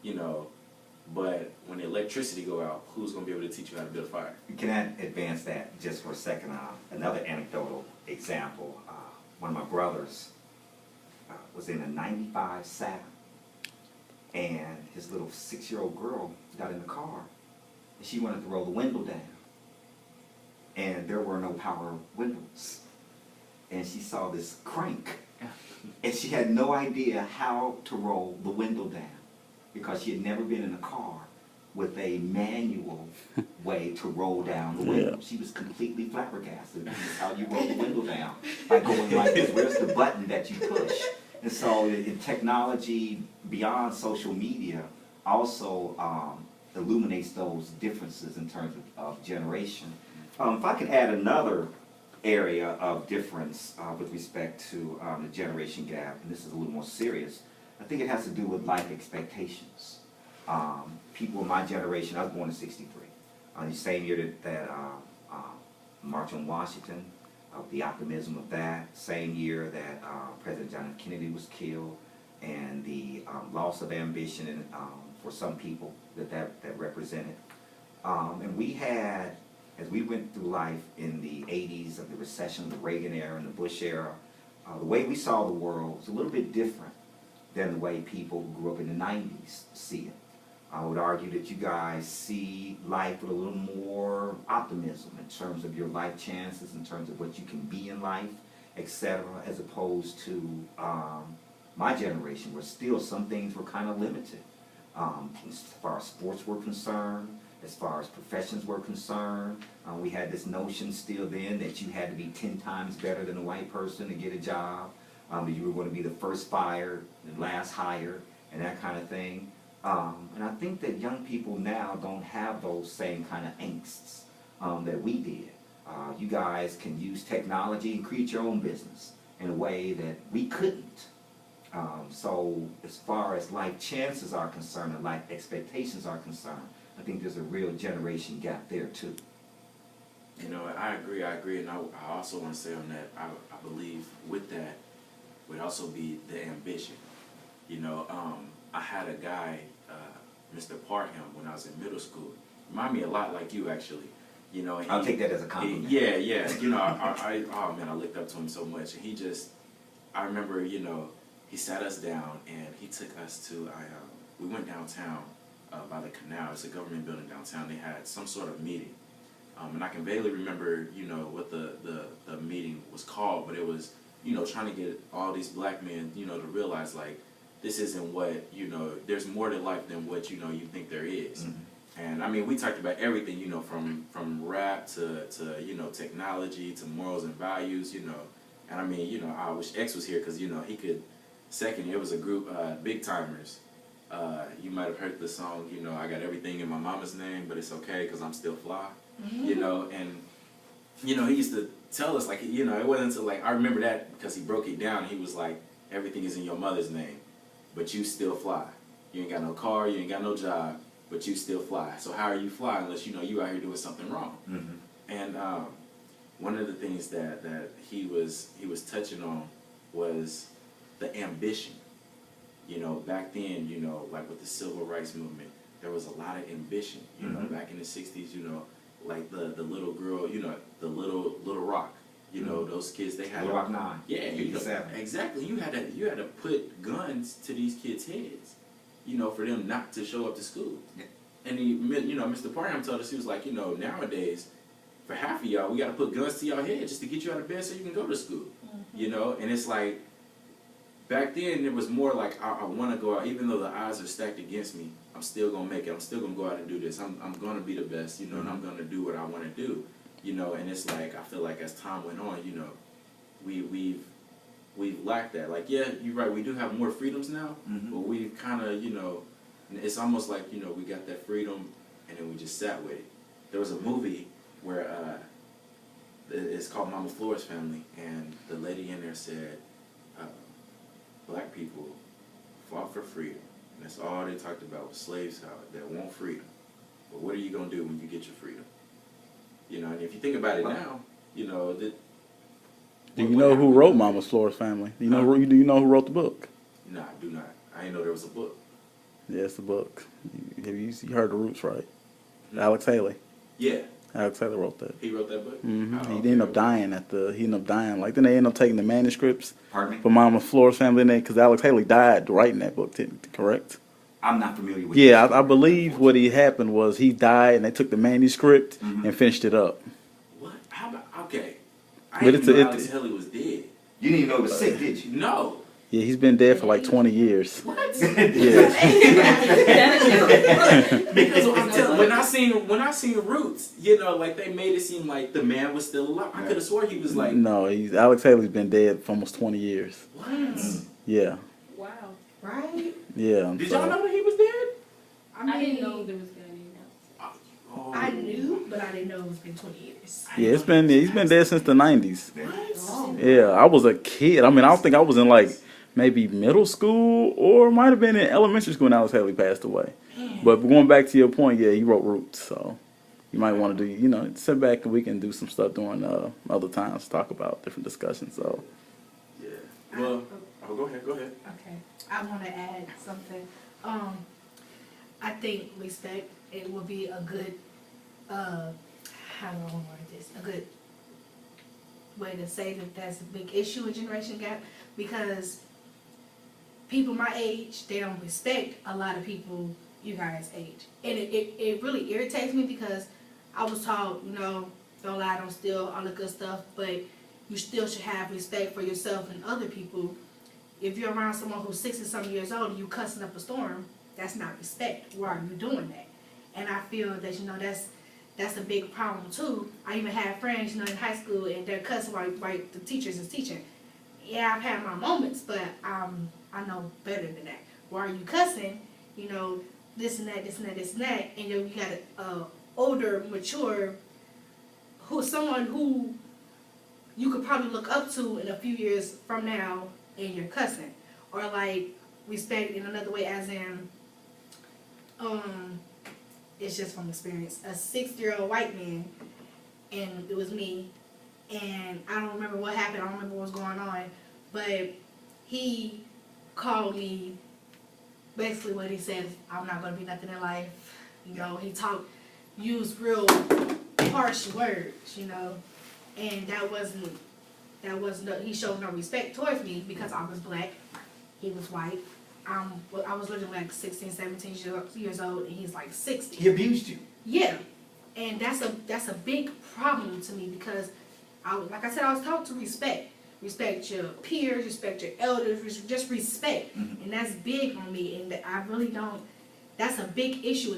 you know, but when the electricity go out, who's going to be able to teach you how to build a fire? Can I advance that just for a second? Another anecdotal example. One of my brothers was in a 95 Saturn, and his little 6-year-old girl got in the car, and she wanted to roll the window down, and there were no power windows, and she saw this crank, and she had no idea how to roll the window down because she had never been in a car with a manual way to roll down the window. Yeah. She was completely flabbergasted. This is how you roll the window down, by going like this. Where's the button that you push? And so in technology beyond social media also illuminates those differences in terms of generation. If I could add another area of difference with respect to the generation gap, and this is a little more serious, I think it has to do with life expectations. People in my generation, I was born in '63, the same year that March on Washington, the optimism of that, same year that President John F. Kennedy was killed, and the loss of ambition for some people that represented. And we had, as we went through life in the 80s of the recession, the Reagan era and the Bush era, the way we saw the world was a little bit different than the way people who grew up in the 90s see it. I would argue that you guys see life with a little more optimism in terms of your life chances, in terms of what you can be in life, etc., as opposed to my generation, where still some things were kind of limited. As far as sports were concerned, as far as professions were concerned, we had this notion still then that you had to be 10 times better than a white person to get a job. You were going to be the first fired, the last hired, and that kind of thing. And I think that young people now don't have those same kind of angsts that we did. You guys can use technology and create your own business in a way that we couldn't. So as far as life chances are concerned and life expectations are concerned, I think there's a real generation gap there too. You know, I agree, and I also want to say on that, I believe with that would also be the ambition. You know, I had a guy, Mr. Parham, when I was in middle school. Remind me a lot like you, actually. You know, I'll take that as a compliment. Yeah. You know, oh man, I looked up to him so much, and he just, I remember, you know, he sat us down and he took us to, we went downtown by the canal. It's a government building downtown. They had some sort of meeting, and I can vaguely remember, you know, what the meeting was called, but it was, you know, trying to get all these black men, you know, to realize like, this isn't what, you know, there's more to life than what, you know, you think there is. Mm-hmm. And I mean, we talked about everything, you know, from rap to, you know, technology to morals and values, you know. And I mean, you know, I wish X was here because, you know, he could, second, it was a group, Big Timers. You might have heard the song, you know, I got everything in my mama's name, but it's okay because I'm still fly, mm-hmm. You know. And, you know, he used to tell us, like, you know, it wasn't until, like, I remember that because he broke it down. He was like, everything is in your mother's name, but you still fly. You ain't got no car, you ain't got no job, but you still fly. So how are you flying unless you know you out here doing something wrong? Mm-hmm. And one of the things that he was touching on was the ambition. You know, back then, you know, like with the civil rights movement, there was a lot of ambition. You mm-hmm. know, back in the '60s, you know, like the little girl, you know, the little Rock. You know, mm-hmm. those kids, they had Little Rock 9. Yeah, you know, exactly. You had to put guns to these kids' heads, you know, for them not to show up to school. Yeah. And he, you know, Mr. Parham told us, he was like, you know, nowadays, for half of y'all, we got to put guns to y'all head just to get you out of bed so you can go to school. Mm-hmm. You know, and it's like, back then it was more like, I want to go out, even though the odds are stacked against me, I'm still going to make it. I'm still going to go out and do this. I'm going to be the best, you know, mm-hmm. and I'm going to do what I want to do. You know, and it's like, I feel like as time went on, you know, we've lacked that. Like, yeah, you're right, we do have more freedoms now, mm-hmm. but we've kind of, you know, it's almost like, you know, we got that freedom and then we just sat with it. There was a movie where it's called Mama Flora's Family, and the lady in there said, black people fought for freedom. And that's all they talked about was slaves that want freedom. But what are you going to do when you get your freedom? You know, and if you think about it now, you know, do you know who wrote Mama Flora's Family? Do you know who wrote the book? No, I do not. I didn't know there was a book. Yeah, it's the book. You heard the Roots, right? Alex Haley. Yeah, Alex Haley wrote that. he wrote that book. Hmm Oh, He okay, ended up okay. dying He ended up dying. Like then they ended up taking the manuscripts Pardon me? for Mama Flora's family in there because Alex Haley died writing that book. Correct? I'm not familiar with Yeah, this I story, believe what unfortunately. happened was he died and they took the manuscript Mhm. and finished it up. What? How about? Okay, I But didn't it's even a- know it- Alex Haley was dead. You didn't even know he was sick, did you? No. Yeah, he's been dead for like 20 years. What? Yeah. Because I'm telling, when I seen Roots, you know, like they made it seem like the man was still alive. I could have swore he was like, No, Alex Haley's been dead for almost 20 years. what? Yeah. Wow. Right? Yeah. Did so- y'all know that he was dead? I didn't know there was gonna be enough. Oh. I knew, but I didn't know it's been 20 years. Yeah, he's been dead since the 90s. Oh. Yeah, I was a kid. I mean, I don't think I was in like maybe middle school or might have been in elementary school when Alex Haley passed away. But going back to your point, yeah, he wrote Roots, so you might want to do, sit back and we can do some stuff during other times, talk about different discussions. So Yeah. Well, go ahead. Okay. I want to add something. I think respect, it will be a good, how do I word this? A good way to say that that's a big issue in generation gap, because people my age, they don't respect a lot of people you guys' age. And it really irritates me because I was taught, don't lie, don't steal, all the good stuff, but you still should have respect for yourself and other people. If you're around someone who's 60-something years old and you cussing up a storm, that's not respect. Why are you doing that? And I feel that, that's a big problem too. I even had friends, in high school and they're cussing while the teachers is teaching. Yeah, I've had my moments, but I know better than that. Why are you cussing? This and that, this and that, this and that, and you got a older, mature, someone who you could probably look up to in a few years from now, and you're cussing. Or like respect in another way, as in, it's just from experience. A 60-year-old white man, and it was me, and I don't remember what happened, I don't remember what was going on, but he called me, basically what he said, I'm not going to be nothing in life. He used real harsh words, and he showed no respect towards me because I was black, he was white. I was literally like 16, 17 years old, and he's like 60. He abused you. Yeah, and that's a big problem to me because, like I said, I was taught to respect your peers, respect your elders, just respect, and that's big on me, and I really don't. That's a big issue.